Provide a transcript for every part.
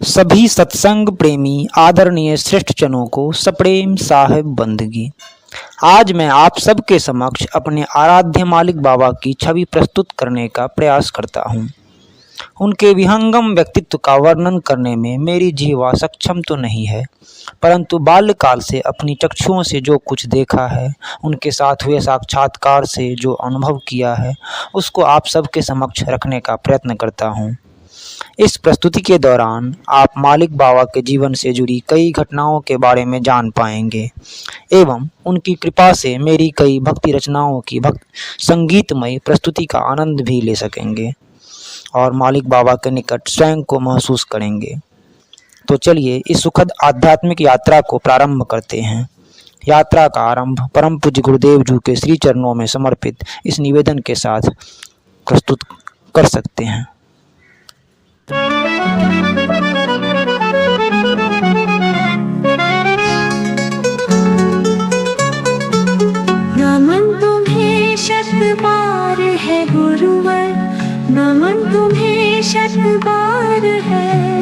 सभी सत्संग प्रेमी आदरणीय श्रेष्ठ जनों को सप्रेम साहिब बंदगी। आज मैं आप सबके समक्ष अपने आराध्य मालिक बाबा की छवि प्रस्तुत करने का प्रयास करता हूँ। उनके विहंगम व्यक्तित्व का वर्णन करने में मेरी जीवा सक्षम तो नहीं है, परंतु बाल्यकाल से अपनी चक्षुओं से जो कुछ देखा है, उनके साथ हुए साक्षात्कार से जो अनुभव किया है, उसको आप सबके समक्ष रखने का प्रयत्न करता हूँ। इस प्रस्तुति के दौरान आप मालिक बाबा के जीवन से जुड़ी कई घटनाओं के बारे में जान पाएंगे एवं उनकी कृपा से मेरी कई भक्ति रचनाओं की संगीतमय प्रस्तुति का आनंद भी ले सकेंगे और मालिक बाबा के निकट स्वयं को महसूस करेंगे। तो चलिए इस सुखद आध्यात्मिक यात्रा को प्रारंभ करते हैं। यात्रा का आरंभ परम पूज्य गुरुदेव जी के श्री चरणों में समर्पित इस निवेदन के साथ प्रस्तुत कर सकते हैं। नमन तुम्हें शत बार है गुरुवर, नमन तुम्हें शत बार है।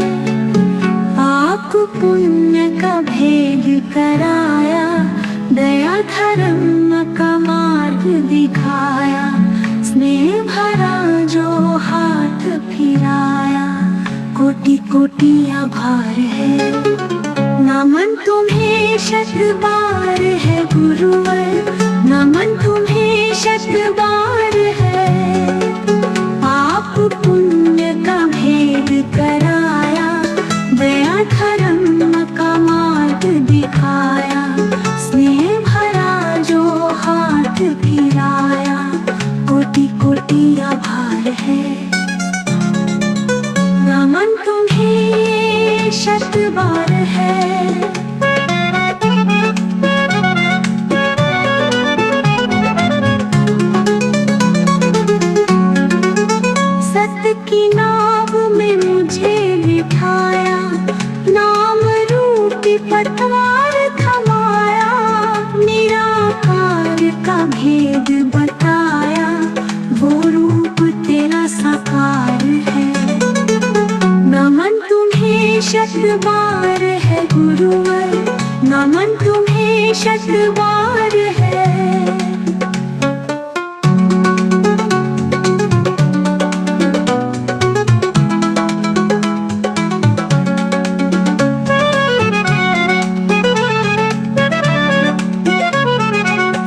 पाप पुण्य का भेद कराया, दया धर्म का मार्ग दिखाया। स्नेह भरा जो हाथ फिराया, कोटि कोटि आभार है। नमन तुम्हें शत बार है गुरुवर, नमन तुम्हें शत बार है। पाप पुण्य का भेद कराया, दया धर्म का मार्ग दिखाया। स्नेह भरा जो हाथ फिराया, कोटि कोटि आभार है। नमन तुम्हें शत बार है। सत्य की नाव में मुझे बिठाया, नाम रूपी पतवार थमाया। निराकार का भेद बताया, वो रूप तेरा साकार है। नमन तुम्हें शत बार है गुरुवर, नमन तुम्हें शत बार है।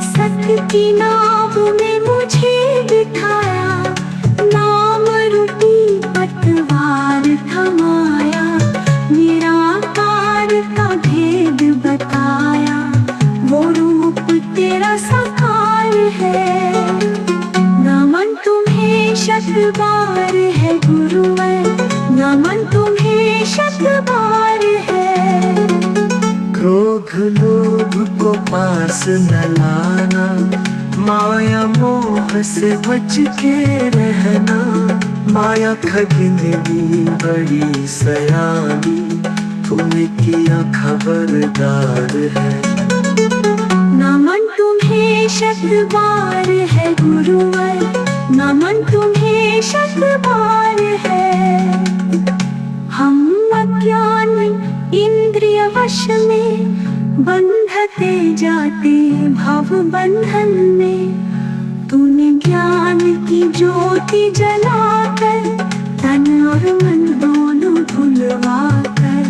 सत्य की नाव में मुझे बिठाया, नाम रूपी पतवार थमाया। निराकार का भेद बताया, वो रूप तेरा साकार है। नमन तुम्हें शत बार है गुरुवर, नमन तुम्हें शत बार है। क्रोध लोभ को पास न लाना, माया मोह से बच के रहना। माया खगनी बड़ी सयानी, तुम्हें किया खबरदार है। नमन तुम्हें शत बार है गुरुवर, नमन तुम्हें शत बार है। हम अज्ञानी इंद्रिय वश में, बंधते जाते भव बंधन में। तूने ज्ञान की ज्योति जलाकर, तन और मन दोनों धुलवा कर।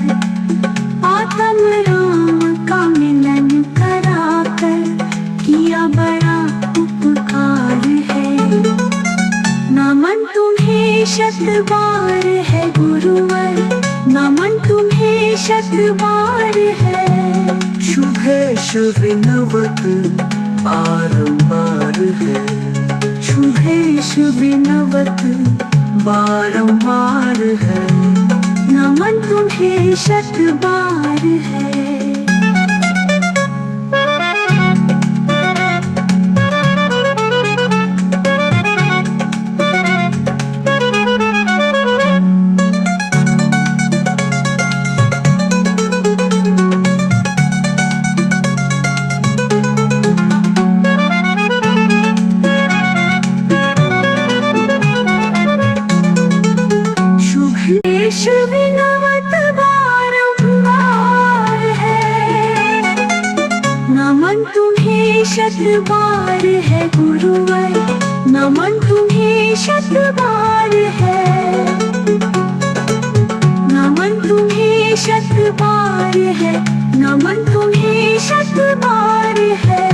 आत्म राम का मिलन कराकर, किया बड़ा उपकार है। नमन तुम्हें शत बार है गुरुवर, नमन तुम्हें शत बार है। शुभे शुभ नवत बारंबार है, शुभे शुभ नवत बारंबार है। नमन तुम्हें शत बार है। शुभ विनवत शत बार है गुरुवर, नमन तुम्हें शत बार है, नमन तुम्हें शत बार है, नमन तुम्हें शत बार है,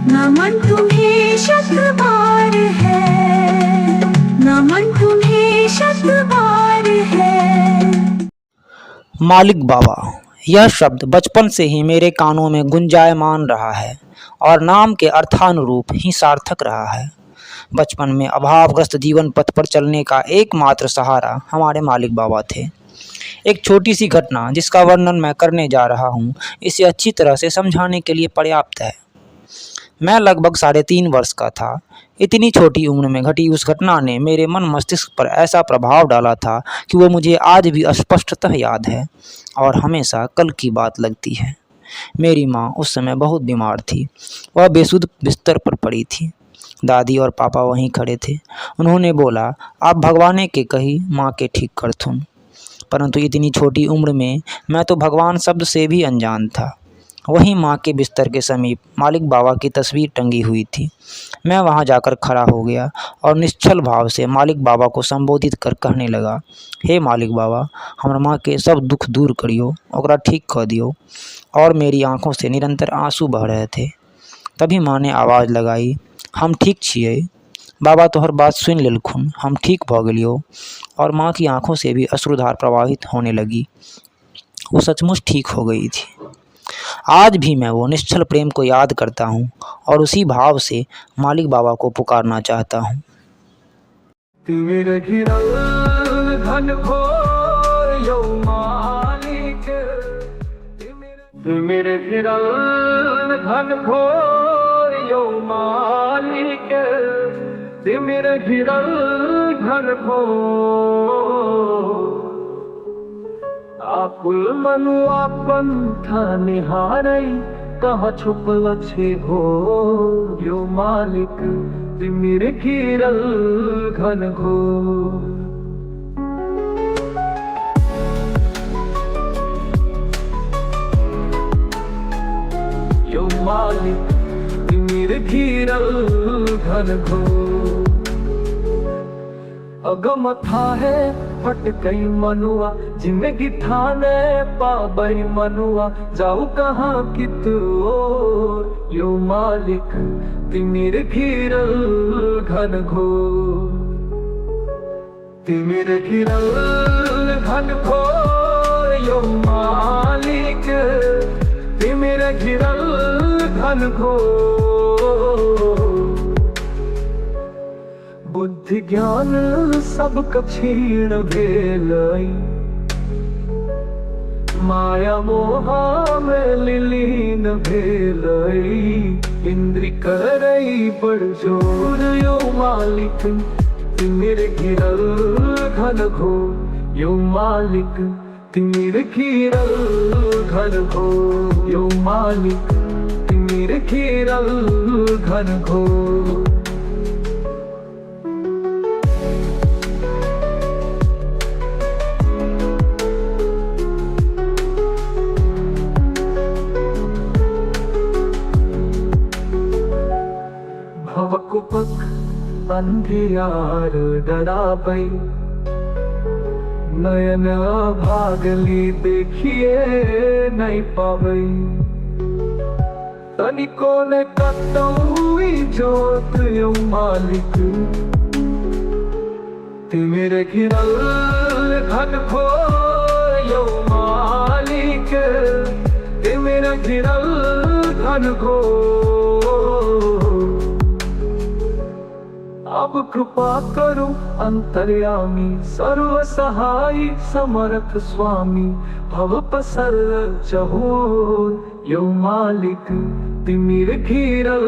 नमन तुम्हें शत बार है, नमन तुम्हें शत बार है। मालिक बाबा, यह शब्द बचपन से ही मेरे कानों में गुंजायमान रहा है और नाम के अर्थानुरूप ही सार्थक रहा है। बचपन में अभावग्रस्त जीवन पथ पर चलने का एकमात्र सहारा हमारे मालिक बाबा थे। एक छोटी सी घटना जिसका वर्णन मैं करने जा रहा हूँ, इसे अच्छी तरह से समझाने के लिए पर्याप्त है। मैं लगभग 3.5 वर्ष का था। इतनी छोटी उम्र में घटी उस घटना ने मेरे मन मस्तिष्क पर ऐसा प्रभाव डाला था कि वो मुझे आज भी स्पष्टतः याद है और हमेशा कल की बात लगती है। मेरी माँ उस समय बहुत बीमार थी। वह बेसुध बिस्तर पर पड़ी थी। दादी और पापा वहीं खड़े थे। उन्होंने बोला, आप भगवान के कही माँ के ठीक कर थुन। परंतु इतनी छोटी उम्र में मैं तो भगवान शब्द से भी अनजान था। वहीं माँ के बिस्तर के समीप मालिक बाबा की तस्वीर टंगी हुई थी। मैं वहां जाकर खड़ा हो गया और निश्चल भाव से मालिक बाबा को संबोधित कर कहने लगा, हे मालिक बाबा, हमर माँ के सब दुख दूर करियो, ओकरा ठीक कर दियो। और मेरी आंखों से निरंतर आंसू बह रहे थे। तभी माँ ने आवाज़ लगाई, हम ठीक छियै, बाबा तोहर बात सुन लेलखुन, हम ठीक भ गेलियो। और माँ की आंखों से भी अश्रुधार प्रवाहित होने लगी। वो सचमुच ठीक हो गई थी। आज भी मैं वो निश्चल प्रेम को याद करता हूँ और उसी भाव से मालिक बाबा को पुकारना चाहता हूँ। मेरे घिरल घन घोर यो मालिक, मेरे घिरल घन घोर यो मालिक, मेरे घिरल घन घोर। आकुल मनुआ पंथा निहारई, कहाँ छुपल छे हो यो मालिक, मेरे घिरल घन घोर। यो मालिक मेरे घिरल घन घोर। अगम था है फट गई मनुआ, जिंदगी थाने पाबई मनुआ, जाऊ कहाँ कित ओर यो मालिक मेरे घिरल घन घोर। मेरे घिरल घन घोर यो मालिक, मेरे घिरल घन घोर। बुद्धि ज्ञान सब क्षीण भेलई, माया मोहा में लीन भेलई, इंद्री करई बड़ जोर यो मालिक मेरे घिरल घन घोर। यो मालिक मेरे घिरल घन घोर। यो मालिक मेरे घिरल घन घोर। भवकुपक अंधियार डराबई, नयन भागली देखिए नहीं पावई, तनिको ने कतई जोत यो मालिक मेरे घिरल घन घोर यो मालिक मेरे घिरल घन घोर। अब कृपा करो अंतर्यामी, सर्व सहाय समर्थ स्वामी, भव पसर चहोर यो मालिक तिमिर घिरल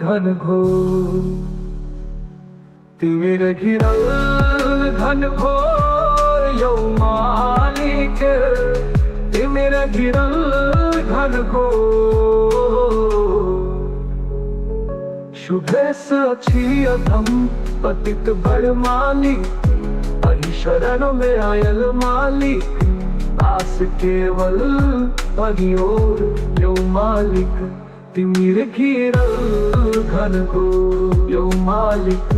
घन घोर। तिमिर घिरल घन घोर यो मालिक तिमिर घिरल घन घोर। शुभेश अच्छी अधम पतित बड़ मालिक, अहि शरण में आयल मालिक, आस केवल अगियोर यो मालिक तिमिर घिरल घन घोर यो मालिक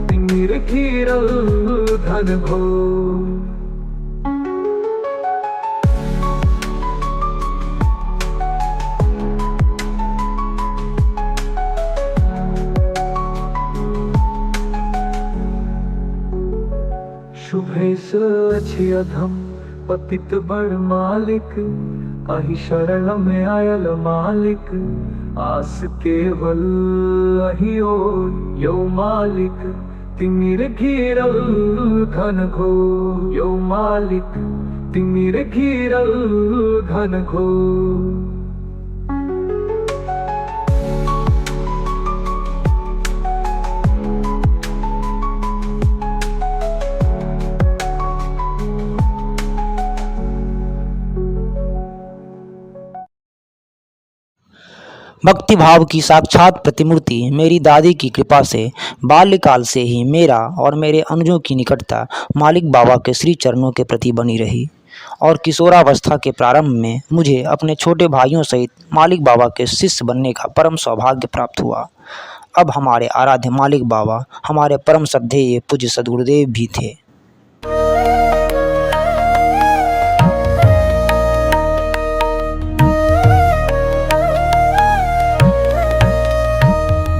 तिमिर घिरल घन घोर। शुभे सच अधम पतित बड़ मालिक अहि शरण में आयल मालिक आस केवल अहि ओर यो मालिक तिमिर घिरल घन घोर यो मालिक तिमिर घिरल घन घोर। भक्ति भाव की साक्षात प्रतिमूर्ति मेरी दादी की कृपा से बाल्यकाल से ही मेरा और मेरे अनुजों की निकटता मालिक बाबा के श्री चरणों के प्रति बनी रही और किशोरावस्था के प्रारंभ में मुझे अपने छोटे भाइयों सहित मालिक बाबा के शिष्य बनने का परम सौभाग्य प्राप्त हुआ। अब हमारे आराध्य मालिक बाबा हमारे परम श्रद्धेय पूज्य सद्गुरुदेव भी थे।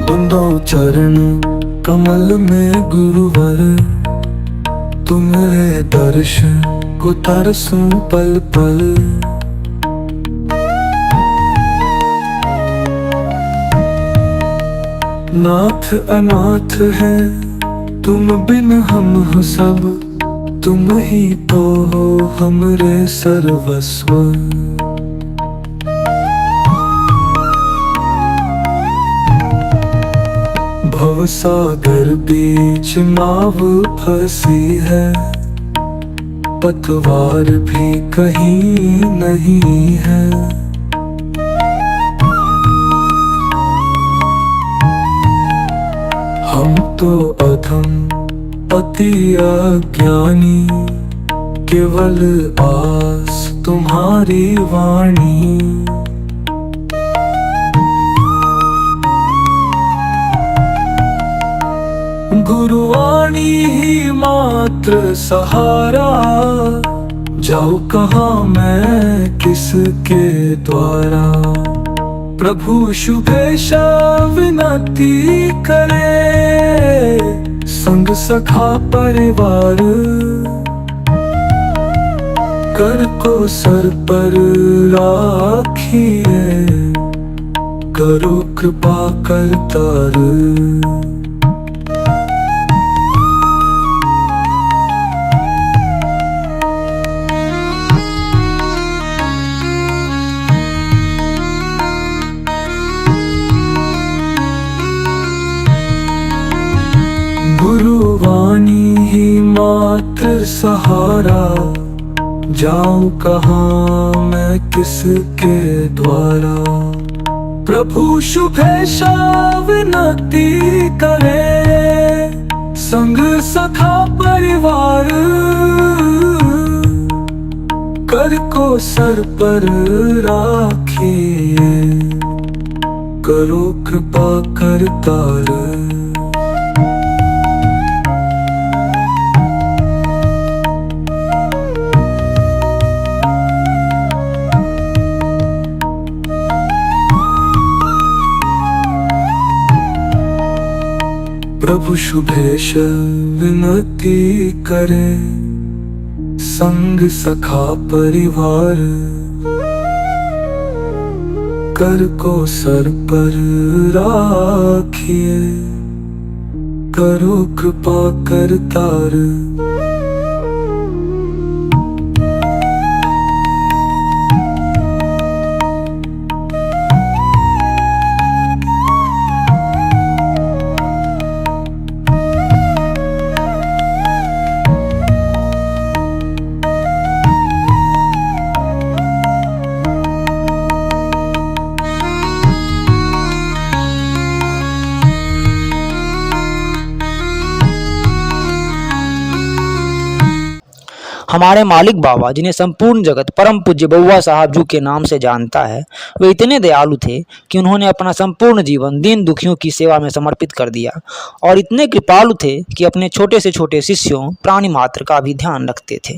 बंदो चरण कमल में गुरुवर तुम्हारे दर्शन को तरसूं पल पल। नाथ अनाथ है तुम बिन हम हो सब तुम ही तो हो हमरे सर्वस्व। भवसागर बीच नाव फंसी है पतवार भी कहीं नहीं है। हम तो अधम अति अज्ञानी केवल आस तुम्हारी वाणी। गुरुवाणी ही मात्र सहारा जाऊं कहाँ मैं किसके द्वारा। प्रभु शुभेशा विनती करे संग सखा परिवार। कर को सर पर राखिए करो कृपा करतार। गुरुवाणी ही मात्र सहारा जाऊं कहाँ मैं किसके द्वारा। प्रभु शुभेशा विनती करे संग सखा परिवार। कर को सर पर राखिए करो कृपा करतार। प्रभु शुभेश विनती करे संग सखा परिवार। कर को सर पर राखिए करो कृपा करतार। हमारे मालिक बाबा, जिन्हें संपूर्ण जगत परम पूज्य बउआ साहब जू के नाम से जानता है, वे इतने दयालु थे कि उन्होंने अपना संपूर्ण जीवन दीन दुखियों की सेवा में समर्पित कर दिया और इतने कृपालु थे कि अपने छोटे से छोटे शिष्यों प्राणी मात्र का भी ध्यान रखते थे।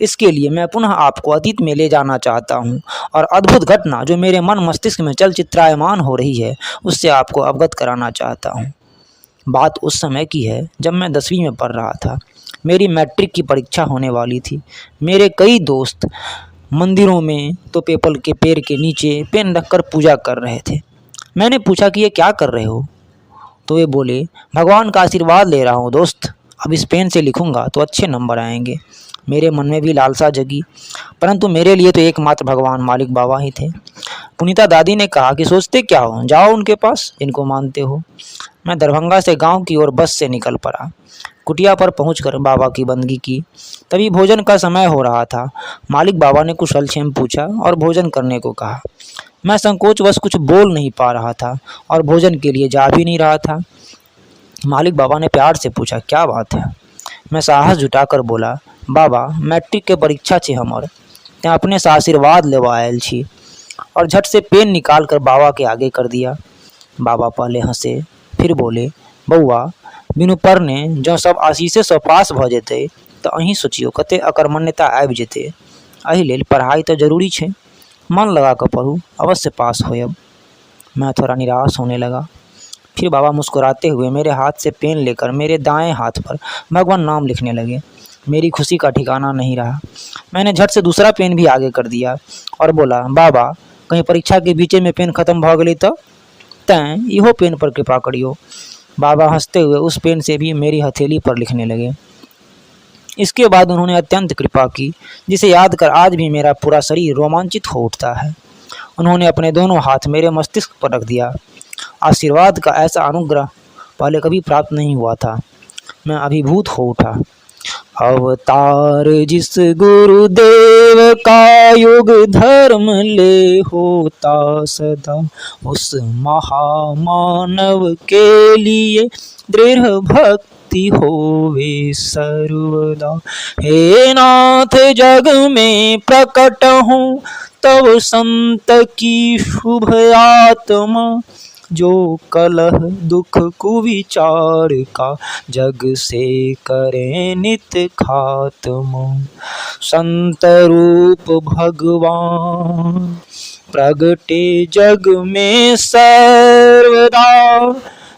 इसके लिए मैं पुनः आपको अतीत में ले जाना चाहता हूँ और अद्भुत घटना जो मेरे मन मस्तिष्क में चलचित्रायमान हो रही है उससे आपको अवगत कराना चाहता हूँ। बात उस समय की है जब मैं 10वीं में पढ़ रहा था। मेरी मैट्रिक की परीक्षा होने वाली थी। मेरे कई दोस्त मंदिरों में तो पीपल के पेड़ के नीचे पेन रखकर पूजा कर रहे थे। मैंने पूछा कि ये क्या कर रहे हो? तो वे बोले, भगवान का आशीर्वाद ले रहा हूँ दोस्त, अब इस पेन से लिखूंगा तो अच्छे नंबर आएंगे। मेरे मन में भी लालसा जगी, परंतु मेरे लिए तो एकमात्र भगवान मालिक बाबा ही थे। पुनीता दादी ने कहा कि सोचते क्या हो, जाओ उनके पास, इनको मानते हो। मैं दरभंगा से गांव की ओर बस से निकल पड़ा। कुटिया पर पहुंचकर बाबा की बंदगी की। तभी भोजन का समय हो रहा था। मालिक बाबा ने कुछ हलछेम पूछा और भोजन करने को कहा। मैं संकोचवश कुछ बोल नहीं पा रहा था और भोजन के लिए जा भी नहीं रहा था। मालिक बाबा ने प्यार से पूछा, क्या बात है? मैं साहस जुटाकर बोला, बाबा, मैट्रिक के परीक्षा छे हमर, त्या अपने से आशीर्वाद लेवा आयल छी। और झट से पेन निकाल कर बाबा के आगे कर दिया। बाबा पहले हंसे, फिर बोले, बउआ, बिनु पढ़ने जँ सब आशीषे सँ पास भऽ जेतै तऽ अहीँ सोचियौ कते अकर्मण्यता आबि जेतै। एहि लेल पढ़ाई तऽ जरूरी छै, मन लगा कऽ पढ़ू, अवश्य पास होयब। मैं थोड़ा निराश होने लगा। फिर बाबा मुस्कुराते हुए मेरे हाथ से पेन लेकर मेरे दाएं हाथ पर भगवान नाम लिखने लगे। मेरी खुशी का ठिकाना नहीं रहा। मैंने झट से दूसरा पेन भी आगे कर दिया और बोला, बाबा, कहीं परीक्षा के बीचे में पेन खत्म भ गेलै तऽ तैं इहो पेन पर कृपा करियो। बाबा हंसते हुए उस पेन से भी मेरी हथेली पर लिखने लगे। इसके बाद उन्होंने अत्यंत कृपा की, जिसे याद कर आज भी मेरा पूरा शरीर रोमांचित हो उठता है। उन्होंने अपने दोनों हाथ मेरे मस्तिष्क पर रख दिया। आशीर्वाद का ऐसा अनुग्रह पहले कभी प्राप्त नहीं हुआ था। मैं अभिभूत हो उठा। अवतार जिस गुरुदेव का युग धर्म ले होता सदा, उस महामानव के लिए दृढ़ भक्ति होवे सर्वदा। हे नाथ, जग में प्रकट हूँ तब संत की शुभ आत्मा, जो कलह दुख कुविचार का जग से करे नित खात्मा। संत रूप भगवान प्रगटे जग में सर्वदा,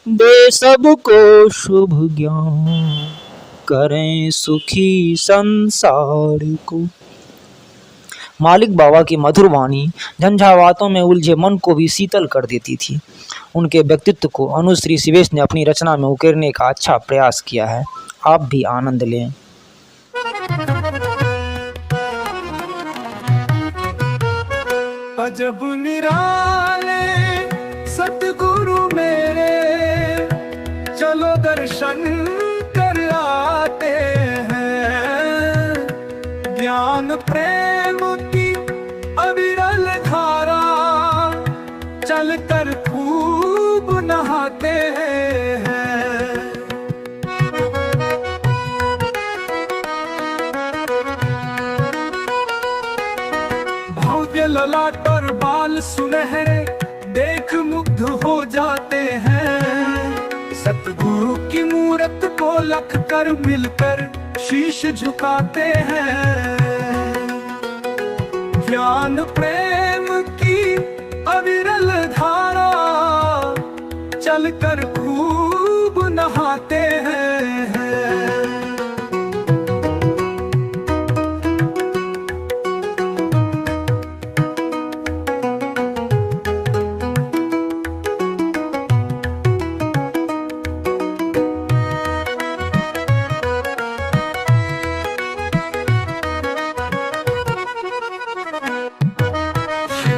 दे सबको शुभ ज्ञान, करें सुखी संसार को। मालिक बाबा की मधुर वाणी झंझावातों में उलझे मन को भी शीतल कर देती थी। उनके व्यक्तित्व को अनुश्री सिवेश ने अपनी रचना में उकेरने का अच्छा प्रयास किया है। आप भी आनंद लें। अजब निराले सतगुरु मेरे, चलो दर्शन कर आते हैं। ज्ञान प्रेम की अविरल धारा, चल कर खूब नहाते हैं। भव्य ललाट पर बाल सुनहरे देख मुग्ध हो जाते हैं। सतगुरु की मूरत को लख कर मिलकर शीश झुकाते हैं। ज्ञान प्रेम की अविरल धारा, चल कर खूब नहाते हैं।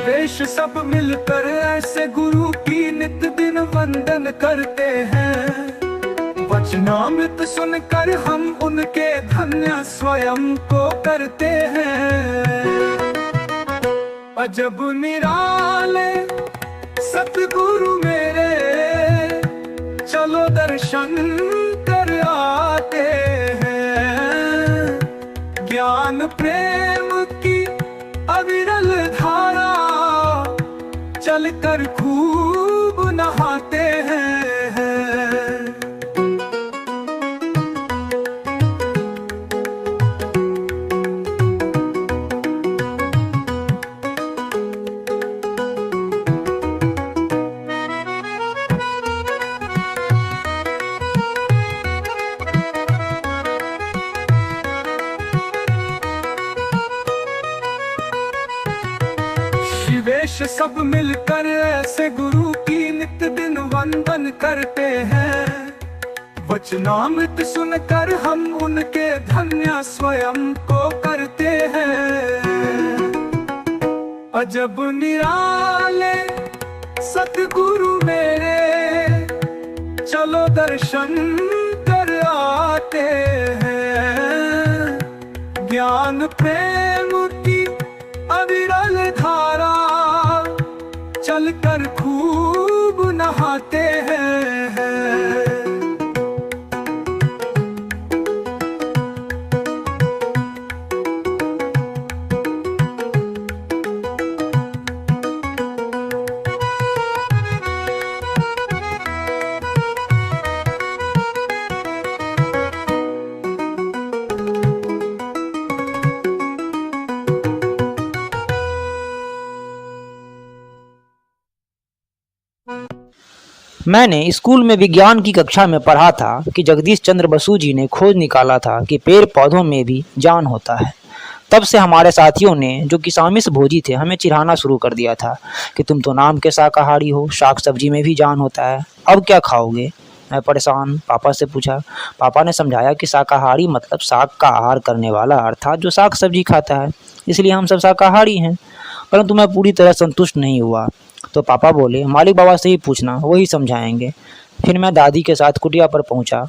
देश सब मिलकर ऐसे गुरु की नित दिन वंदन करते हैं। वचनामृत सुनकर हम उनके धन्य स्वयं को करते हैं। अजब निराले सतगुरु मेरे, चलो दर्शन कर आते हैं। ज्ञान प्रेम की अविरल धारा चलकर खूब नहाते हैं। शिवेश सब मिलकर ऐसे गुरु की नित्य दिन वंदन करते हैं। वचनामृत सुनकर हम उनके धन्य स्वयं को करते हैं। अजब निराले सतगुरु मेरे, चलो दर्शन कर आते हैं। ज्ञान प्रेम की अविरल धारा चलकर खूब नहाते हैं। मैंने स्कूल में विज्ञान की कक्षा में पढ़ा था कि जगदीश चंद्र बसु जी ने खोज निकाला था कि पेड़ पौधों में भी जान होता है। तब से हमारे साथियों ने, जो कि सामिस भोजी थे, हमें चिढ़ाना शुरू कर दिया था कि तुम तो नाम के शाकाहारी हो, साग सब्जी में भी जान होता है, अब क्या खाओगे। मैं परेशान पापा से पूछा। पापा ने समझाया कि शाकाहारी मतलब साग का आहार करने वाला, अर्थात जो साग सब्जी खाता है, इसलिए हम सब शाकाहारी हैं। परंतु मैं पूरी तरह संतुष्ट नहीं हुआ। तो पापा बोले, मालिक बाबा से ही पूछना, वही समझाएंगे। फिर मैं दादी के साथ कुटिया पर पहुंचा।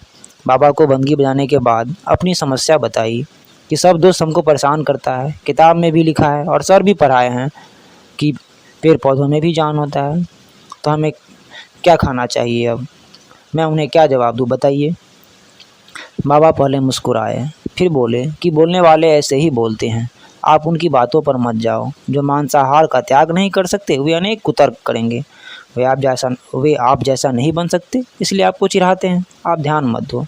बाबा को बंगी बजाने के बाद अपनी समस्या बताई कि सब दोस्त हमको परेशान करता है, किताब में भी लिखा है और सर भी पढ़ाए हैं कि पेड़ पौधों में भी जान होता है, तो हमें क्या खाना चाहिए। अब मैं उन्हें क्या जवाब दूँ, बताइए। बाबा पहले मुस्कुराए, फिर बोले कि बोलने वाले ऐसे ही बोलते हैं, आप उनकी बातों पर मत जाओ। जो मांसाहार का त्याग नहीं कर सकते वे अनेक कुतर्क करेंगे। वे आप जैसा नहीं बन सकते, इसलिए आपको चिढ़ाते हैं, आप ध्यान मत दो।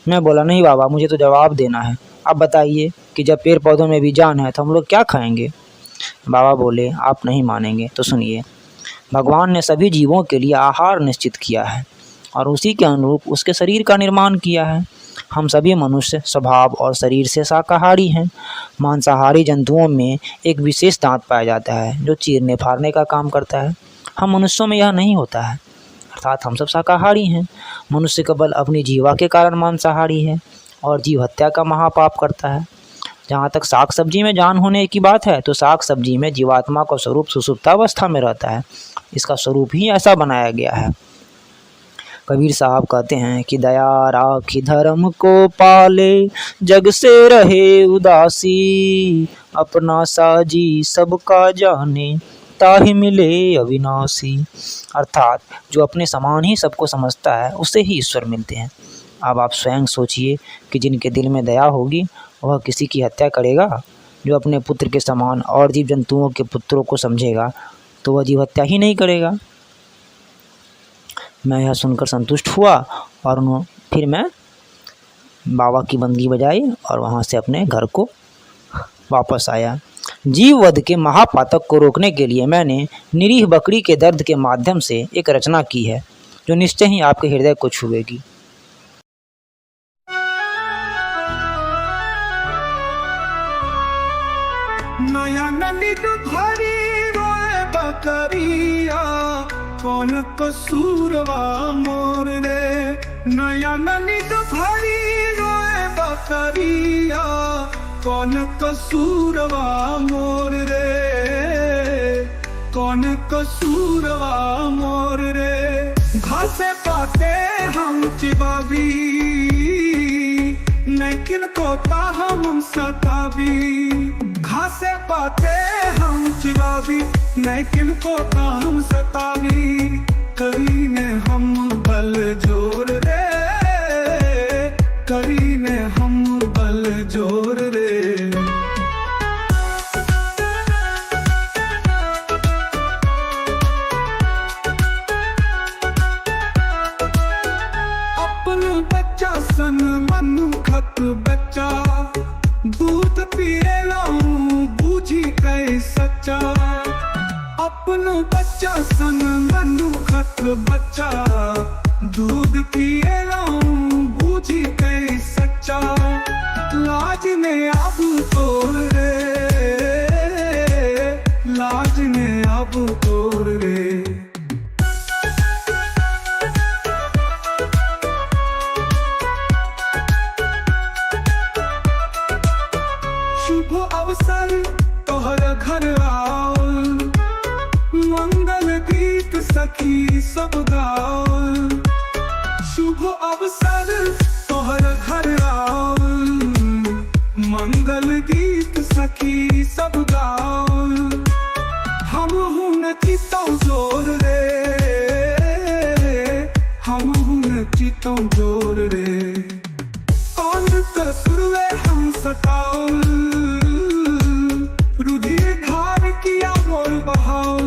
मैं बोला, नहीं बाबा, मुझे तो जवाब देना है। आप बताइए कि जब पेड़ पौधों में भी जान है तो हम लोग क्या खाएंगे। बाबा बोले, आप नहीं मानेंगे तो सुनिए। भगवान ने सभी जीवों के लिए आहार निश्चित किया है और उसी के अनुरूप उसके शरीर का निर्माण किया है। हम सभी मनुष्य स्वभाव और शरीर से शाकाहारी हैं। मांसाहारी जंतुओं में एक विशेष दांत पाया जाता है जो चीरने फाड़ने का काम करता है। हम मनुष्यों में यह नहीं होता है, अर्थात हम सब शाकाहारी हैं। मनुष्य केवल अपनी जीवा के कारण मांसाहारी है और जीव हत्या का महापाप करता है। जहाँ तक साग सब्जी में जान होने की बात है, तो साग सब्जी में जीवात्मा का स्वरूप सुषुप्तावस्था में रहता है। इसका स्वरूप ही ऐसा बनाया गया है। कबीर साहब कहते हैं कि दया राखी धर्म को पाले, जग से रहे उदासी, अपना साजी सबका जाने, ताहि मिले अविनाशी। अर्थात जो अपने समान ही सबको समझता है उससे ही ईश्वर मिलते हैं। अब आप स्वयं सोचिए कि जिनके दिल में दया होगी वह किसी की हत्या करेगा। जो अपने पुत्र के समान और जीव जंतुओं के पुत्रों को समझेगा तो वह जीव हत्या ही नहीं करेगा। मैं यह सुनकर संतुष्ट हुआ और फिर मैं बाबा की बंदगी बजाई और वहाँ से अपने घर को वापस आया। जीव वध के महापातक को रोकने के लिए मैंने निरीह बकरी के दर्द के माध्यम से एक रचना की है जो निश्चय ही आपके हृदय को छुएगी। नया नली भरी रोए बकरिया, कौन कसूरवा मोर रे। नया नली भरी रोए बकरिया, कौन कसूरवा मोर रे, कौन कसूरवा मोर रे। घासे पाते हम चिबावी, लेकिन कोता हम सतावी। घासे पाते हम चिबावी, लेकिन कोता हम सतावी। करीने हम बल जोर रे, करीने हम बल जोर रे। बच्चा अपना बच्चा सन मनु खत बच्चा दूध पिए लाऊं बूझी गई सच्चा लाज ने अब तोड़ रे लाज ने अब तोड़ रे शुभ अवसर तोहर घर आओ मंगल गीत सखी सब गाओ शुभ अवसर तोहर घर आओ मंगल गीत सखी सब गाओ हम हुन चितौ जोर रे हम हुन चितौ जोर रे कौन कसुरवे हम सताओ रुधिर धार किया मोर बहाओ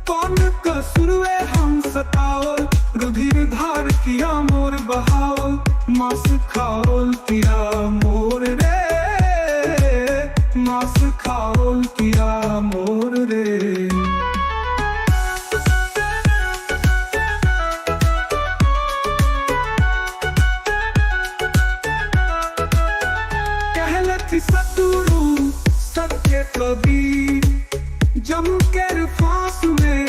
कौन कसुरवे हम सताओ रुधिर धार किया मोर बहाओ मांस खाओ किया मोर रे मांस खाओ किया मोर रे कहलथि सतगुरु सत्य कबीर जम कर फांस में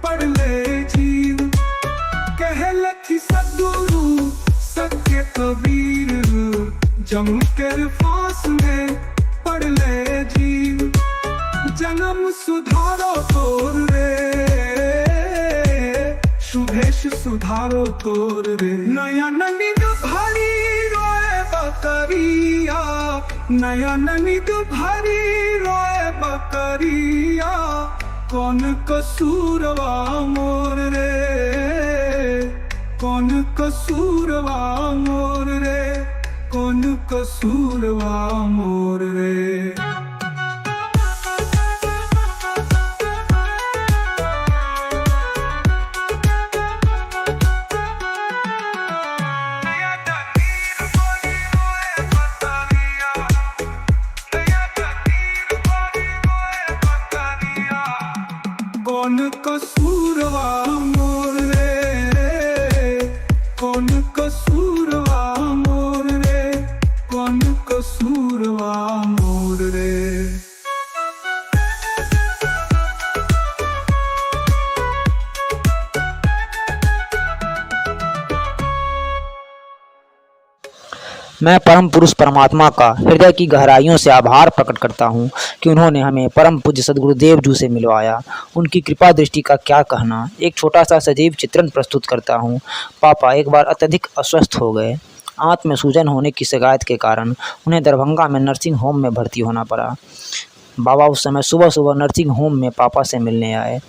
पड़ ले जीव कहलथि सतगुरु सत्य कबीर जम कर फांस में पड़ ले जीव जन्म सुधारो तोर रे शुभेश सुधारो तोर रे नया निद भरी रोए बकरिया नया निद भरी रोए बकरिया कौन कसूरवा मोर रे कौन कसूरवा मोर रे कौन कसूरवा मोर रे कौन कसूरवा मोर रे कौन कसूरवा मोर रे कौन कसूरवा मोर रे मैं परम पुरुष परमात्मा का हृदय की गहराइयों से आभार प्रकट करता हूँ कि उन्होंने हमें परम पूज्य सद्गुरुदेव जी से मिलवाया। उनकी कृपा दृष्टि का क्या कहना। एक छोटा सा सजीव चित्रण प्रस्तुत करता हूँ। पापा एक बार अत्यधिक अस्वस्थ हो गए। आंत में सूजन होने की शिकायत के कारण उन्हें दरभंगा में नर्सिंग होम में भर्ती होना पड़ा। बाबा उस समय सुबह सुबह नर्सिंग होम में पापा से मिलने आए।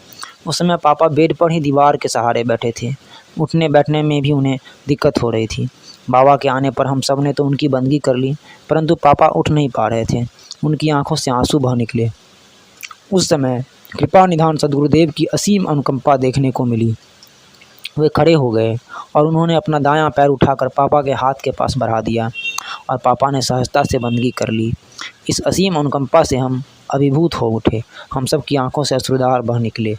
उस समय पापा बेड पर ही दीवार के सहारे बैठे थे। उठने बैठने में भी उन्हें दिक्कत हो रही थी। बाबा के आने पर हम सब ने तो उनकी बंदगी कर ली, परंतु पापा उठ नहीं पा रहे थे। उनकी आंखों से आंसू बह निकले। उस समय कृपा निधान सद्गुरुदेव की असीम अनुकंपा देखने को मिली। वे खड़े हो गए और उन्होंने अपना दायां पैर उठाकर पापा के हाथ के पास बढ़ा दिया और पापा ने सहजता से बंदगी कर ली। इस असीम अनुकंपा से हम अभिभूत हो उठे। हम सब की आंखों से अश्रुधार बह निकले।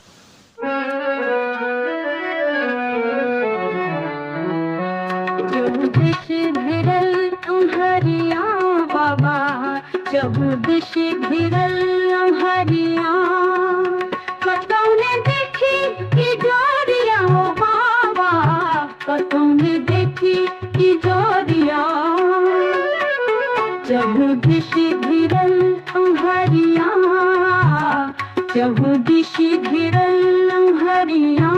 जब दिश घिरल हरिया कतौ ने देखी कि जोरिया हो बाबा कतौ ने देखी कि जोरिया जब दिश घिरल हरिया जब दिश घिरल हरिया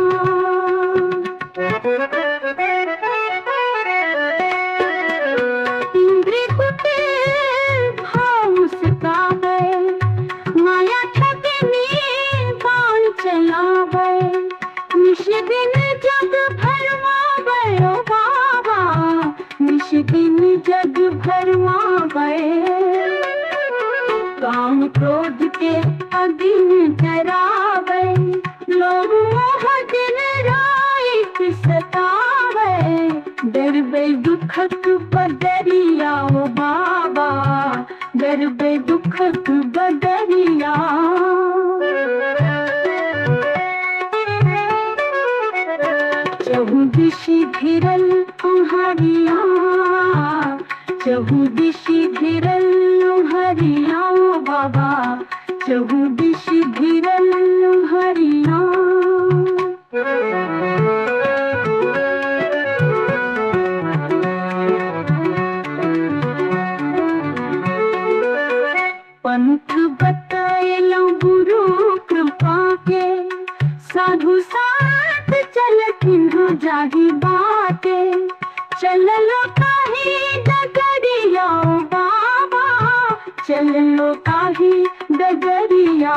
दिन जग भरमावे ओ बाबा दिन जग भरमावे काम क्रोध के अधीन ठहरावे लोग मोह दिन रात सतावे डर बे दुखक बदरिया ओ बाबा डर बे दुखक बदरिया दिशि घिरल हरिया, चहु दिशि घिरल हरिया बाबा, चहु दिशि घिरल हरिया। पंथ बतैलौ गुरु कृपा के, साधु साथ चलथिन जाहि बाटे, चललो काहे डगरिया बाबा, चललो काहे डगरिया,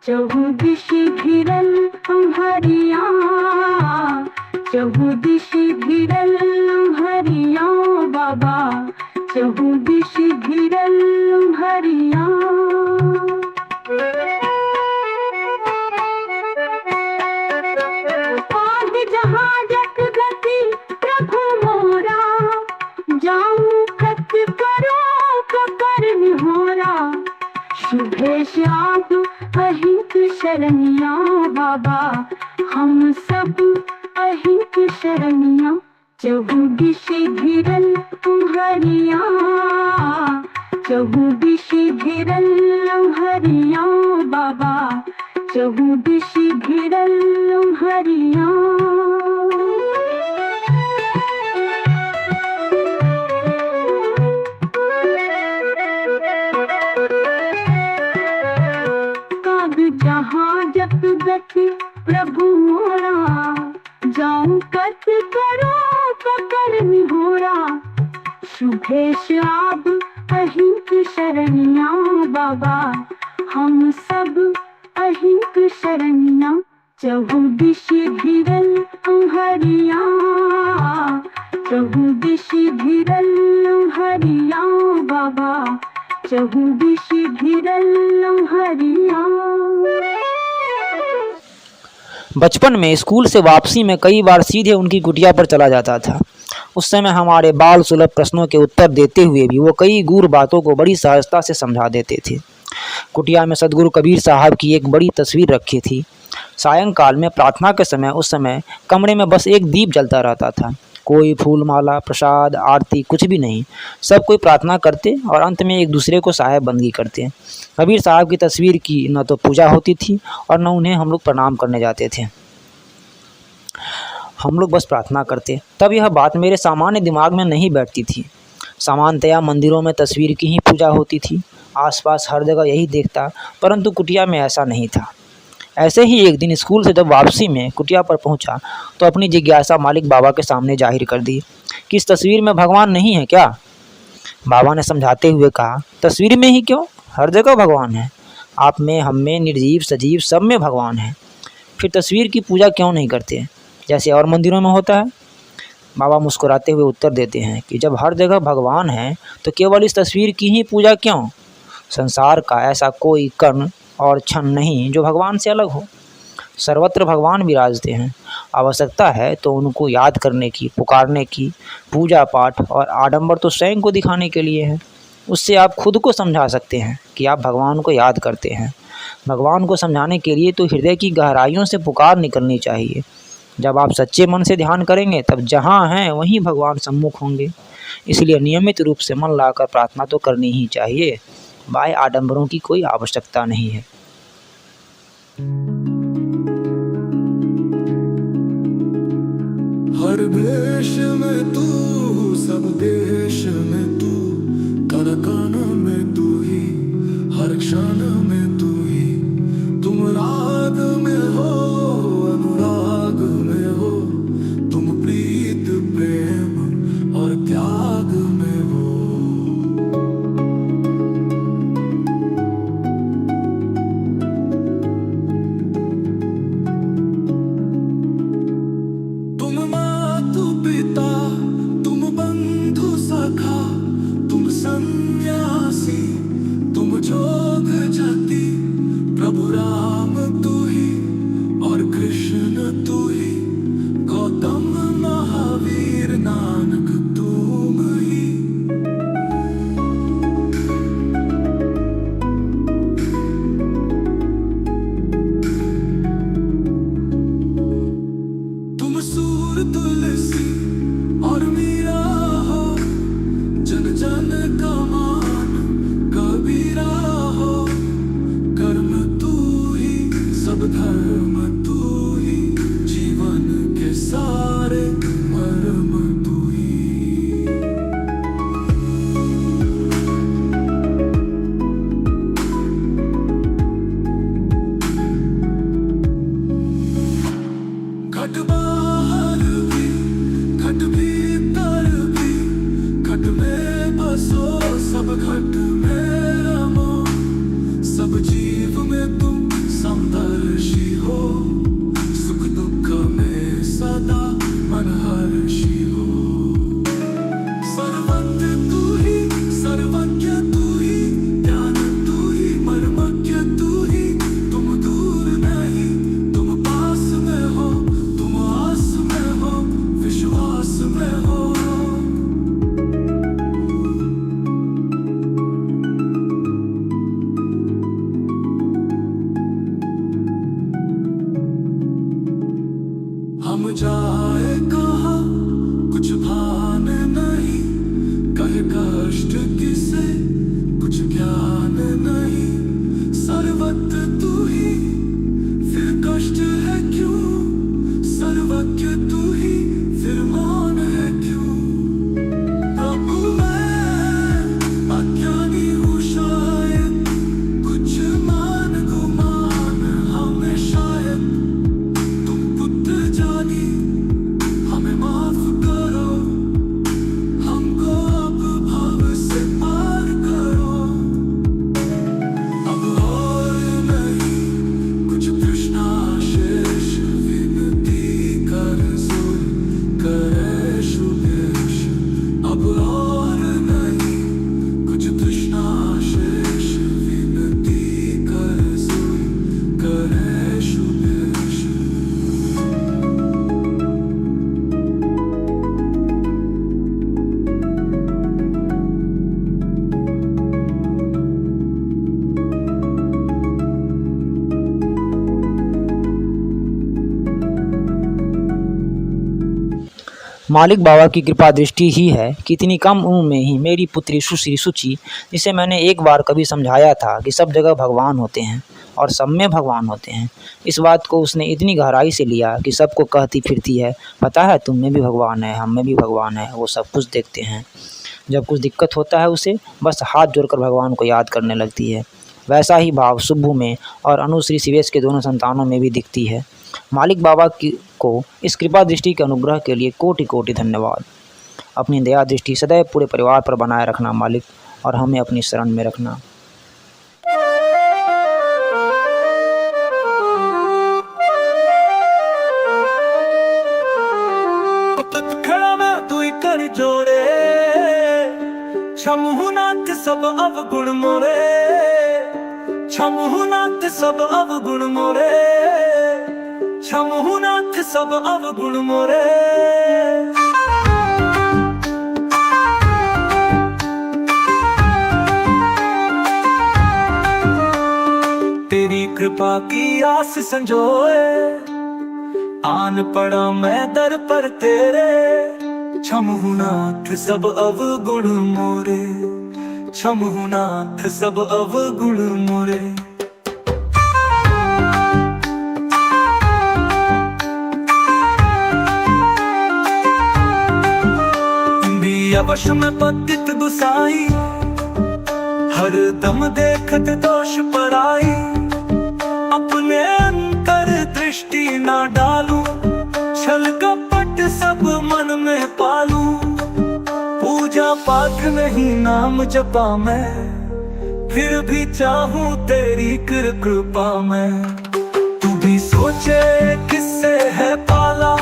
चहु दिशि घिरल हरिया, चहु दिशि घिरल हरिया बाबा, चहु दिशि घिरल हरिया। आग जहाजक गति प्रभु मोरा, जाऊं कत करो कर निहोरा, शुभेश आप अहिंक शरणिया बाबा, हम सब अहिंक शरणिया, चहु दिशि घिरल हरिया, चहु दिशि घिरल हरिया बाबा, चहु दिशि घिरल हरिया। काग जहाजक गति प्रभु मोरा, जाऊं कत करो पकड़ निहोरा, शुभेश आप अहिंक शरणिया बाबा, हम सब अहिंक शरणिया, चहु दिशि घिरल हरिया, चहु दिशि घिरल हरिया बाबा, चहु दिशि घिरल हरिया। बचपन में स्कूल से वापसी में कई बार सीधे उनकी कुटिया पर चला जाता था। उस समय हमारे बाल सुलभ प्रश्नों के उत्तर देते हुए भी वो कई गूढ़ बातों को बड़ी सहजता से समझा देते थे। कुटिया में सदगुरु कबीर साहब की एक बड़ी तस्वीर रखी थी। सायंकाल में प्रार्थना के समय उस समय कमरे में बस एक दीप जलता रहता था। कोई फूल माला, प्रसाद, आरती कुछ भी नहीं। सब कोई प्रार्थना करते और अंत में एक दूसरे को साहेब बंदगी करते। कबीर साहब की तस्वीर की न तो पूजा होती थी और न उन्हें हम लोग प्रणाम करने जाते थे। हम लोग बस प्रार्थना करते। तब यह बात मेरे सामान्य दिमाग में नहीं बैठती थी। सामान्यतया मंदिरों में तस्वीर की ही पूजा होती थी। आसपास हर जगह यही देखता, परंतु कुटिया में ऐसा नहीं था। ऐसे ही एक दिन स्कूल से जब वापसी में कुटिया पर पहुंचा तो अपनी जिज्ञासा मालिक बाबा के सामने जाहिर कर दी कि इस तस्वीर में भगवान नहीं है क्या। बाबा ने समझाते हुए कहा, तस्वीर में ही क्यों, हर जगह भगवान है। आप में, हम में, निर्जीव सजीव सब में भगवान है। फिर तस्वीर की पूजा क्यों नहीं करते जैसे और मंदिरों में होता है। बाबा मुस्कुराते हुए उत्तर देते हैं कि जब हर जगह भगवान है तो केवल इस तस्वीर की ही पूजा क्यों। संसार का ऐसा कोई कण और क्षण नहीं जो भगवान से अलग हो। सर्वत्र भगवान विराजते हैं। आवश्यकता है तो उनको याद करने की, पुकारने की। पूजा पाठ और आडंबर तो स्वयं को दिखाने के लिए है। उससे आप खुद को समझा सकते हैं कि आप भगवान को याद करते हैं। भगवान को समझाने के लिए तो हृदय की गहराइयों से पुकार निकलनी चाहिए। जब आप सच्चे मन से ध्यान करेंगे तब जहाँ हैं वहीं भगवान सम्मुख होंगे। इसलिए नियमित रूप से मन लाकर प्रार्थना तो करनी ही चाहिए। बाह्य आडंबरों की कोई आवश्यकता नहीं है। हर देश में तू, सब देश में तू, कण कण में तू ही, हर क्षण में तू ही। तुम राग में हो, अनुराग में हो, तुम प्रीत प्रेम और त्याग में हो। तुम मातु पिता, तुम बंधु सखा, तुम संन्यासी मालिक बाबा की कृपा दृष्टि ही है कि इतनी कम उम्र में ही मेरी पुत्री सुश्री सुचि, जिसे मैंने एक बार कभी समझाया था कि सब जगह भगवान होते हैं और सब में भगवान होते हैं, इस बात को उसने इतनी गहराई से लिया कि सबको कहती फिरती है, पता है तुम में भी भगवान है, हम में भी भगवान है, वो सब कुछ देखते हैं। जब कुछ दिक्कत होता है उसे बस हाथ जोड़कर भगवान को याद करने लगती है। वैसा ही भाव सुब्बू में और अनुश्री शिवेश के दोनों संतानों में भी दिखती है। मालिक बाबा को इस कृपा दृष्टि के अनुग्रह के लिए कोटि कोटि धन्यवाद। अपनी दया दृष्टि सदैव पूरे परिवार पर बनाए रखना मालिक, और हमें अपनी शरण में रखना। खड़ा मैं तू कर जोड़े, छमुनाथ सब अवगुण मोरे, छमुनाथ सब अवगुण मोरे, छमुनाथ सब अवगुण मोरे। तेरी कृपा की आस संजोए, आन पड़ा मैं दर पर तेरे, छमुनाथ सब अवगुण मोरे, छमुनाथ सब अवगुण मोरे। अवश में पतित गुसाई, हर दम देखत दोष पराई, अपने अंतर दृष्टि ना डालूं, छल कपट सब मन में पालूं। पूजा पाठ नहीं नाम जपा मैं, फिर भी चाहूं तेरी कृपा मैं। तू भी सोचे किससे है पाला,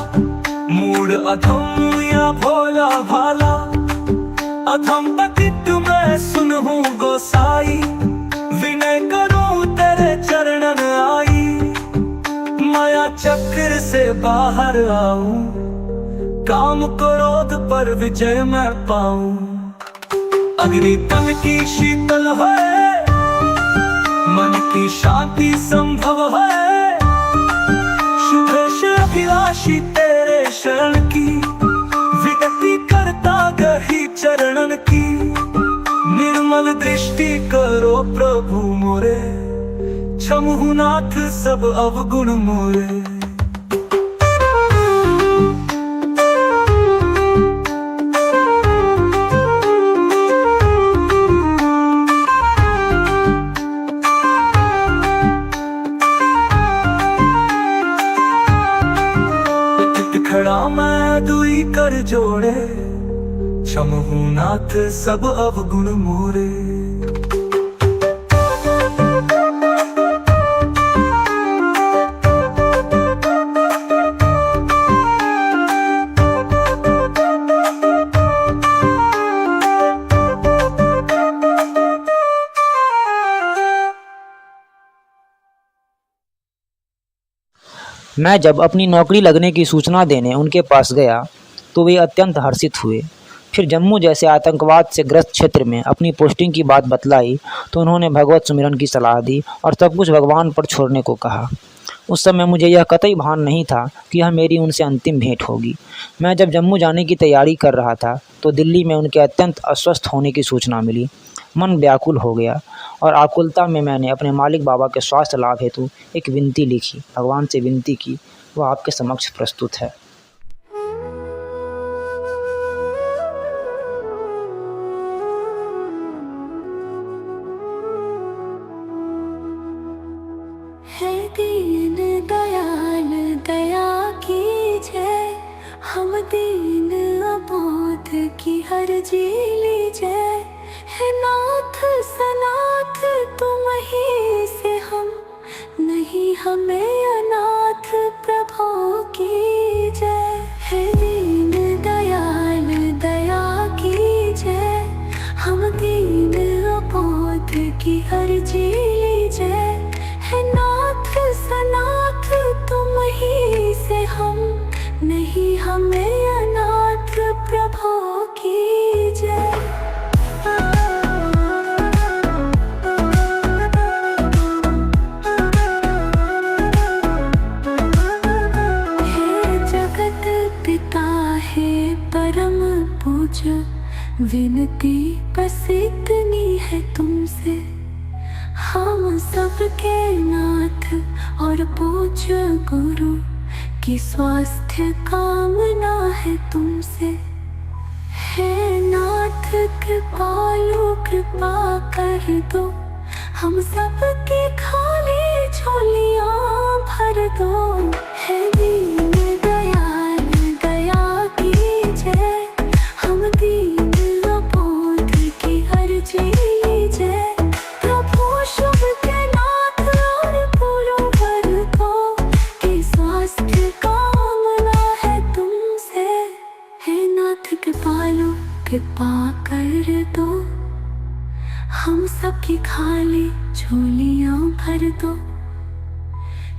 मूड अधम या भोला भाला, अधम पतित मैं सुनहूं गोसाई, विनय करूं तेरे चरणन आई। माया चक्र से बाहर आऊं, काम क्रोध पर विजय मैं पाऊं। अग्नि तन की शीतल है, मन की शांति संभव है, शुभेश अभिलाषी तेरे शरण की, विनती करता गही चरणन की। निर्मल दृष्टि करो प्रभु मोरे, छमुनाथ सब अवगुण मोरे। खड़ा मैं दुई कर जोड़े, छमुनाथ सब अवगुण मोरे। मैं जब अपनी नौकरी लगने की सूचना देने उनके पास गया तो वे अत्यंत हर्षित हुए। फिर जम्मू जैसे आतंकवाद से ग्रस्त क्षेत्र में अपनी पोस्टिंग की बात बतलाई तो उन्होंने भगवत सुमिरन की सलाह दी और सब कुछ भगवान पर छोड़ने को कहा। उस समय मुझे यह कतई भान नहीं था कि यह मेरी उनसे अंतिम भेंट होगी। मैं जब जम्मू जाने की तैयारी कर रहा था तो दिल्ली में उनके अत्यंत अस्वस्थ होने की सूचना मिली। मन व्याकुल हो गया और आकुलता में मैंने अपने मालिक बाबा के स्वास्थ्य लाभ हेतु एक विनती लिखी, भगवान से विनती की। वह आपके समक्ष प्रस्तुत है। है दीन दयाल दया कीजय, हम दीन अबोध की हर जी लीजय। है नाथ सनाथ तुम ही से हम, नहीं हमें अनाथ प्रभु की जय। है दीन दयाल दया कीजय, हम दीन अबोध की हर जी लीजय। है नाथ सनाथ तुम ही से हम, नहीं हमें अनाथ प्रभु की जय। हे जगत पिता हे सबके नाथ और पूज्य गुरु की स्वास्थ्य कामना है तुमसे। हे नाथ कृपालु कृपा कर दो, हम सबकी खाली झोलियां भर दो। हे दीन दयाल दया कीजिए, हम दीन अबोध की अर्जी लीजिए। प्रभु शुभ के नाथ और पुरवर को की स्वास्थ्य कामना है तुमसे। हे नाथ कृपालु कृपा कर दो, हम सबकी खाली झोलियां भर दो।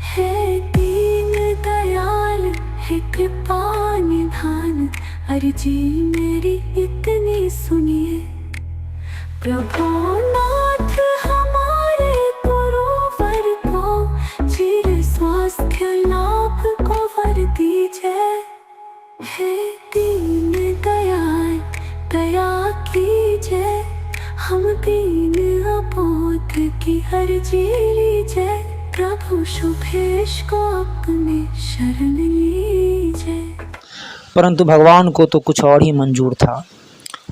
हे दीन दयाल हे कृपा निधान, अर्जी मेरी इतनी सुनिए। प्रभु नाथ हमारे गुरुवर को चिर स्वास्थ्य लाभ को वर दीजिए। हे दीन दयाल दया कीजिए, हम दीन अबोध की अर्जी लीजिए। प्रभु शुभेश को अपने शरण लीजिए। परंतु भगवान को तो कुछ और ही मंजूर था।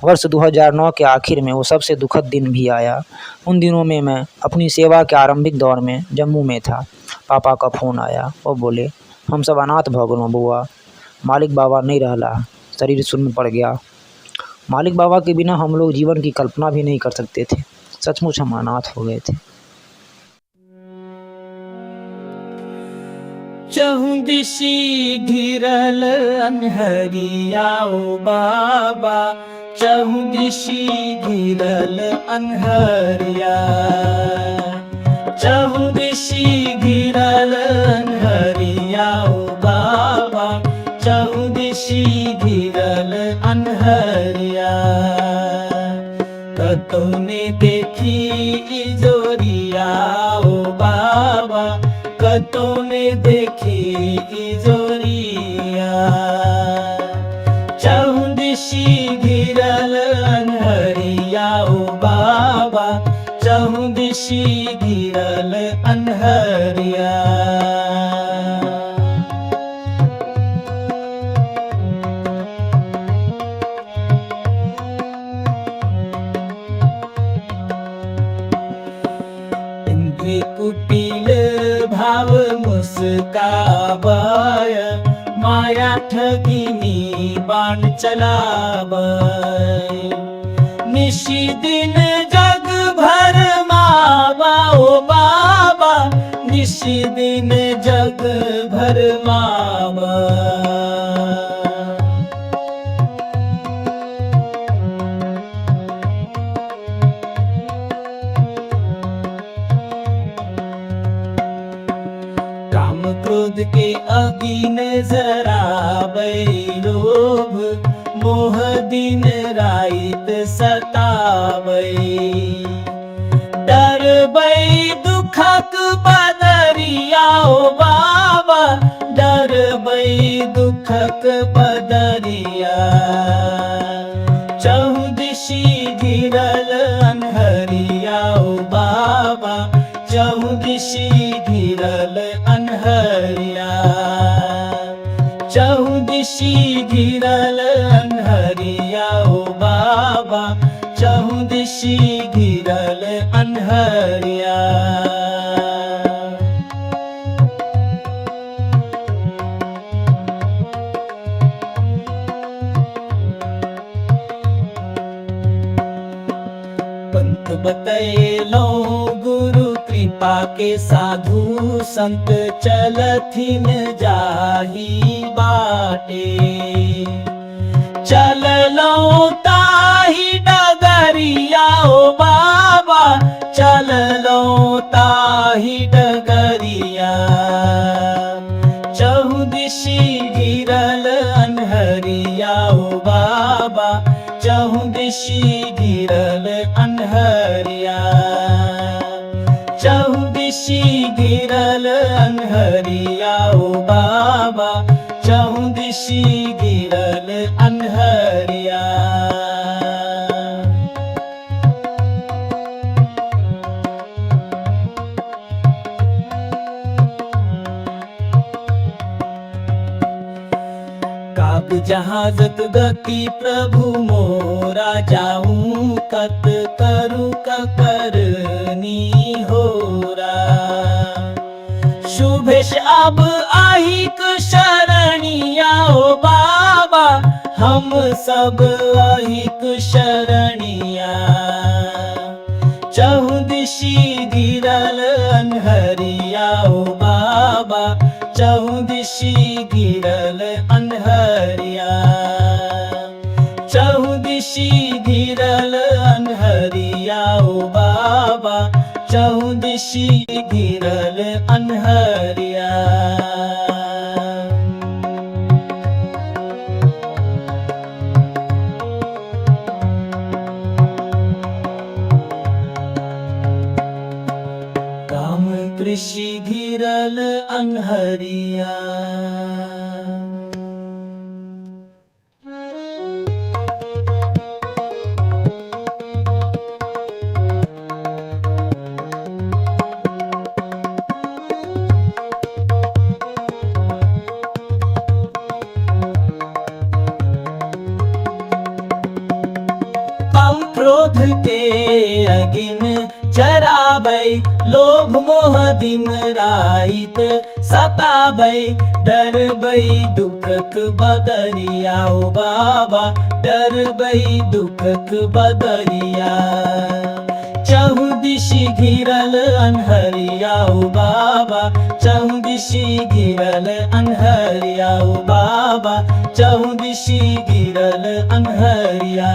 वर्ष 2009 के आखिर में वो सबसे दुखद दिन भी आया। उन दिनों में मैं अपनी सेवा के आरंभिक दौर में जम्मू में था। पापा का फ़ोन आया और बोले, हम सब अनाथ भ गलो बुआ, मालिक बाबा नहीं रहला, शरीर शून्य पड़ गया। मालिक बाबा के बिना हम लोग जीवन की कल्पना भी नहीं कर सकते थे। सचमुच हम अनाथ हो गए थे। चहुदिशी घिरल अन्हरिया ओ बाबा, चहुदिशी घिरल अन्हरिया। चहुदिशी घिरल अन्हरिया ओ बाबा, चहुदिशी घिरल अन्हरिया। कतौने देखी इजोरिया ओ बाबा, कतौने देखी इजोरिया। चहुदिशी घिरल अन्हरिया ओ बाबा, चहुदिशी घिरल अन्हरिया। कुटिल भाव मुस्काबय, माया ठगिनी बाण चलाबय। निशी दिन जग भर मावा ओ बाबा, निशी दिन जग भर मावा। क्रोध के अगिन जराबै लोभ, मोह दिन राइत सताबै। डरबै दुखक बदरिया ओ बाबा, डरबै दुखक बदरिया। चहुदिशी घिरल अन्हरिया ओ बाबा, चहुदिशी घिरल अन्हरिया। चहुदिशी घिरल अन्हरिया ओ बाबा, चहुदिशी घिरल अन्हरिया। पंथ बतैलो गुरु कृपा के साधु संत, चलथिन जाही बाटे। चललो ताही डगरिया ओ बाबा, चललो ताही डगरिया। चहुदिशी घिरल अन्हरिया ओ बाबा, चहुदिशी घिरल अन्हरिया। चहुदिशी घिरल अन्हरिया ओ बाबा, चहुदिशी घिरल अन्हरिया। काग जहाजक गति प्रभु मोरा, जाऊं कत करूं करनी होरा। शुभेश अब आहिक शरणिया ओ बाबा, हम सब आहिक शरणिया। चहु दिशि गिरल अनहरिया ओ बाबा, चहु दिशि गिरल अनहरिया। चहु दिशि गिरल अनहरिया ओ बाबा, चहु दिशि गिरल अनहरिया। काम कृषि घिरल अनहरिया। क्रोध के अगिन जराबै, लोभ मोह दिन राइत सताबै। डरबै दुखक बदरिया ओ बाबा, डरबै दुखक बदरिया। चहु दिशि घिरल अनहरिया ओ बाबा, चहु दिशि घिरल अनहरिया ओ बाबा, चहु दिशि घिरल अनहरिया।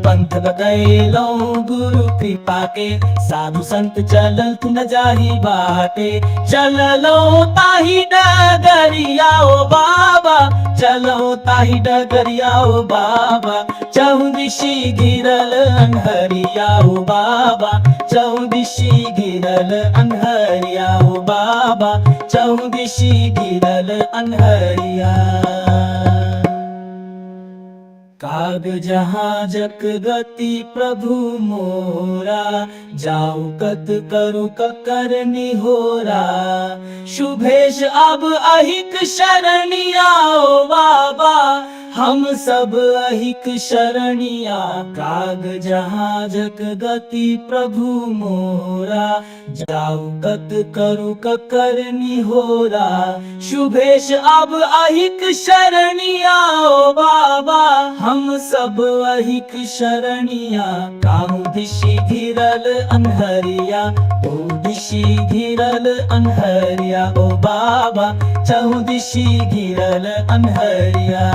पंथ बतैलौ गुरु कृपा के, साधु संत चलत न जाहि बाटे। चललो ताहि डगरिया ओ बाबा, चलो ताहि डगरिया ओ बाबा। चहु दिशि घिरल अनहरिया ओ बाबा, चहु दिशि घिरल अनहरिया ओ बाबा, चहु दिशि घिरल अनहरिया। काग जहाजक गति प्रभु मोरा, जाऊ कत करू ककर निहोरा। शुभेश अब अहिक शरणिया ओ बाबा, हम सब अहिक शरणिया। काग जहाजक गति प्रभु मोरा, जाऊ कत करू ककर निहोरा। शुभेश अब अहिक शरणिया ओ बाबा, हम सब अहिक शरणिया। काहू दिशि घिरल अनहरिया, ओ दिशि घिरल अनहरिया ओ बाबा, चहु दिशि घिरल अनहरिया।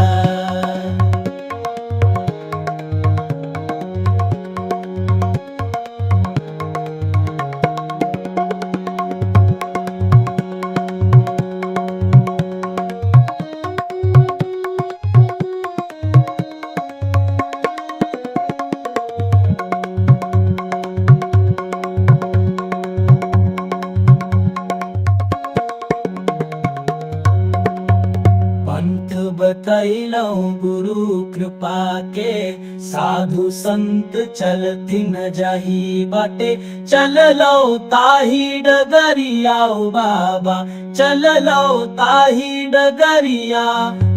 बतैलौ गुरु कृपा के, साधु संत चलती न जाही बाटे। चललो ताही डगरिया ओ बाबा, चललो ताही डगरिया।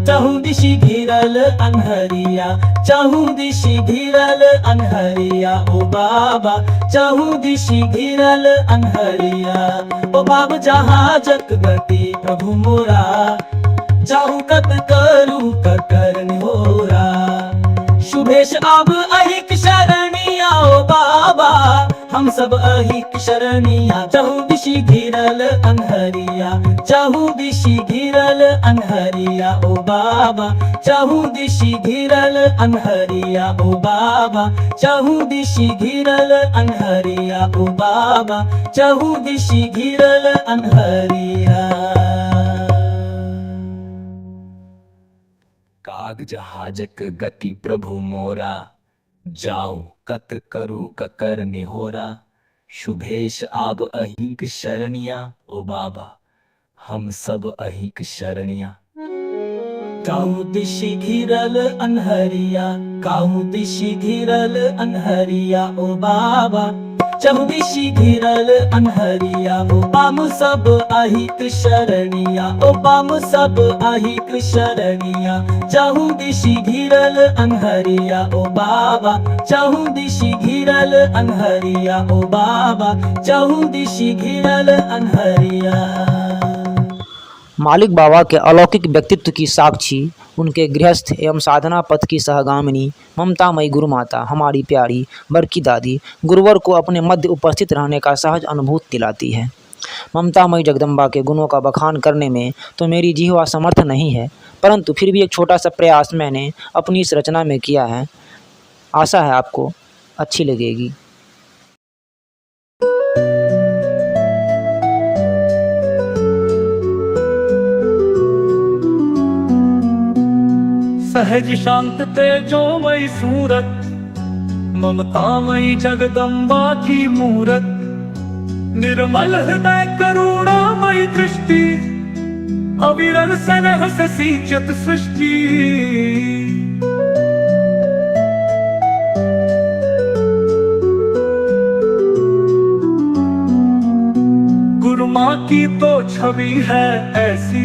चहु दिशि घिरल अनहरिया, चहु दिशि घिरल अनहरिया ओ बाबा, चहु दिशि घिरल अनहरिया। ओ बाबा जहाजक गति प्रभु मोरा, जाऊं कत करू ककर निहोरा। शुभेश अब अहिक शरणिया ओ बाबा, हम सब अहिक शरणिया। चहु दिशि घिरल अनहरिया, चहु दिशि घिरल अनहरिया ओ बाबा, चहु दिशि घिरल अनहरिया ओ बाबा, चहु दिशि घिरल अनहरिया ओ बाबा, चहु दिशि घिरल अनहरिया। काग जहाजक गति प्रभु मोरा, जाऊ कत करू ककर निहोरा। शुभेश आब अहिक शरणिया ओ बाबा, हम सब अहिक शरणिया। काहू दिशि घिरल अनहरिया, काहू दिशि घिरल अनहरिया ओ बाबा, चहु दिशि घिरल अनहरिया ओ पाम सब अहित शरणिया ओ पाम सब अहित शरणिया चहु दिशि घिरल अनहरिया ओ बाबा चहु दिशि घिरल अनहरिया ओ बाबा चहु दिशि घिरल अनहरिया। मालिक बाबा के अलौकिक व्यक्तित्व की साक्षी उनके गृहस्थ एवं साधना पथ की सहगामिनी ममतामयी गुरु माता हमारी प्यारी बरकी दादी गुरुवर को अपने मध्य उपस्थित रहने का सहज अनुभूत दिलाती है। ममतामयी जगदम्बा के गुणों का बखान करने में तो मेरी जिह्वा समर्थ नहीं है, परंतु फिर भी एक छोटा सा प्रयास मैंने अपनी इस रचना में किया है। आशा है आपको अच्छी लगेगी। सहज शांत तेजोमयी सूरत ममतामयी जगदम्बा की मूरत, निर्मल हृदय करुणामयी दृष्टि अविरल स्नेह से सींचत सृष्टि। गुरु माँ की तो छवि है ऐसी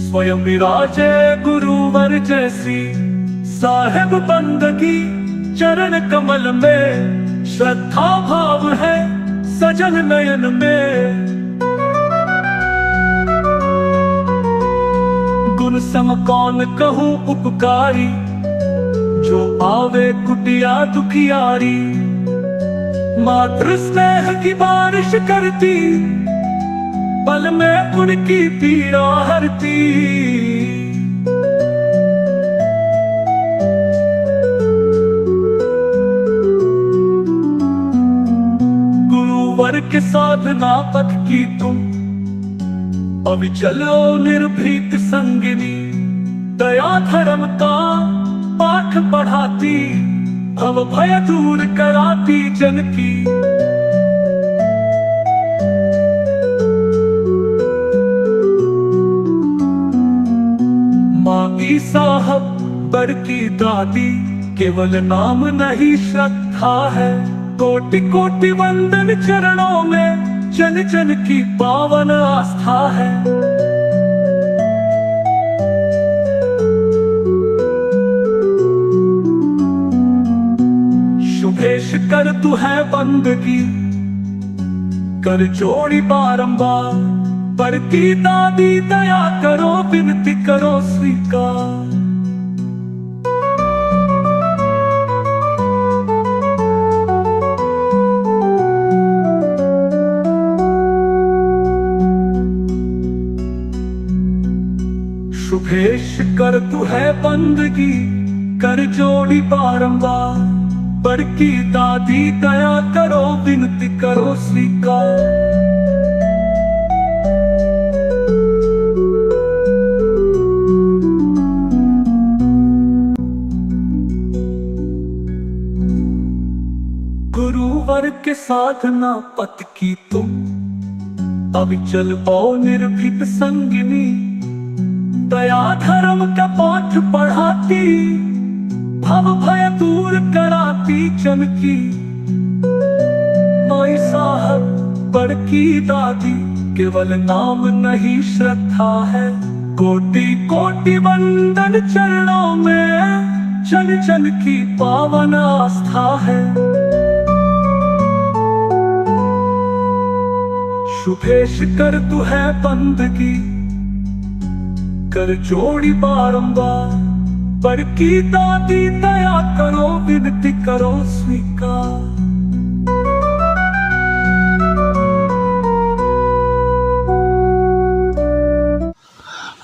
स्वयं विराजे गुरुवर जैसी, साहेब बंदगी चरण कमल में श्रद्धा भाव है सजल नयन में। गुण सम कौन कहूँ उपकारी जो आवे कुटिया दुखियारी, मातृ स्नेह की बारिश करती पल में उनकी पीड़ा हरती। गुरुवर के साधना पथ की तुम अविचल निर्भीत संगिनी, दया धर्म का पाठ पढ़ाती भव भय दूर कराती जन की। माँ साहब बरकी दादी केवल नाम नहीं श्रद्धा है, कोटि कोटि वंदन चरणों में जन जन की पावन आस्था है। शुभेश कर तू है बंदगी कर जोड़ी बारंबार, बरकी दादी दया करो विनती करो स्वीकार। शुभेश कर तू है बंदगी कर जोड़ी बारंबार, बरकी दादी दया करो विनती करो स्वीकार। गुरुवर के साधना पथ की तुम अविचल और निर्भीत संगिनी, दया धर्म का पाठ पढ़ाती भव भय दूर कराती जन की। माई साहब बरकी दादी केवल नाम नहीं श्रद्धा है, कोटि कोटि वंदन चरणों में जन जन की पावन आस्था है। शुभेश कर तू है बंदगी कर जोड़ी बारंबार, बरकी दादी दया करो विनती करो स्वीकार।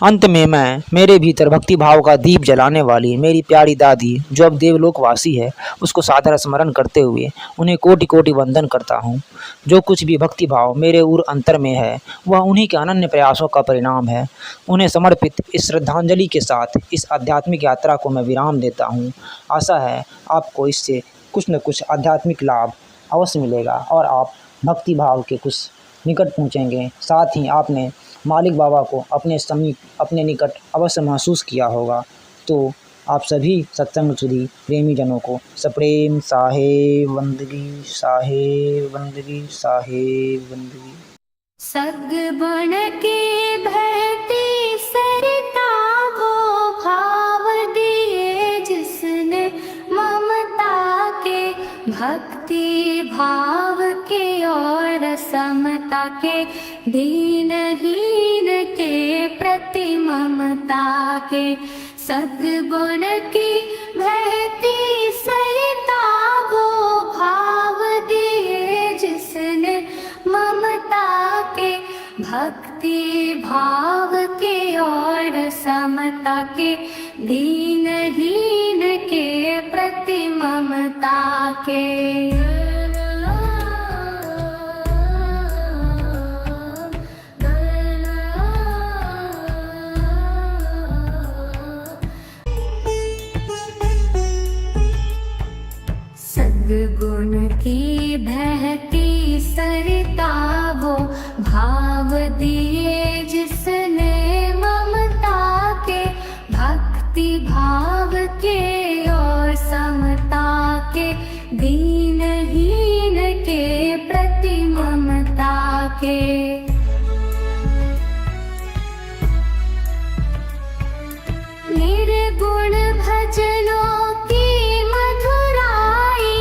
अंत में मैं मेरे भीतर भक्ति भाव का दीप जलाने वाली मेरी प्यारी दादी जो अब देवलोकवासी है उसको सादर स्मरण करते हुए उन्हें कोटि कोटि वंदन करता हूँ। जो कुछ भी भक्ति भाव मेरे उर अंतर में है वह उन्हीं के अनन्य प्रयासों का परिणाम है। उन्हें समर्पित इस श्रद्धांजलि के साथ इस आध्यात्मिक यात्रा को मैं विराम देता हूँ। आशा है आपको इससे कुछ न कुछ आध्यात्मिक लाभ अवश्य मिलेगा और आप भक्ति भाव के कुछ निकट पहुँचेंगे। साथ ही आपने मालिक बाबा को अपने समीप अपने निकट अवश्य महसूस किया होगा। तो आप सभी सत्संग सुधी प्रेमी जनों को सप्रेम साहेब वंदगी, साहेब वंदगी, साहेब वंदगी। सद्गुण की बहती सरिता वो भाव दिए जिसने ममता के, भक्ति भाव के और समता के, दीनहीन के प्रति ममता के। सद्गुण की बहती सरिता वो भाव दिए जिसने ममता के, भक्ति भाव के और समता के, दीनहीन के प्रति ममता के। सद्गुण की बहती सरिता वो भाव दिए जिसने ममता के, भक्ति भाव के और समता के, दीनहीन के प्रति ममता के। निर्गुण भजनों की मधुराई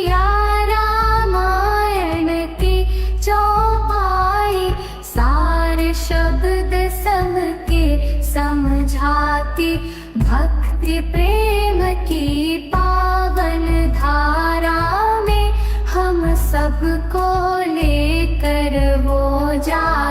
या रामायण की चौपाई, सारे शब्द सबके समझाती, भक्ति प्रेम की पावन धारा में हम सबको लेकर वो जा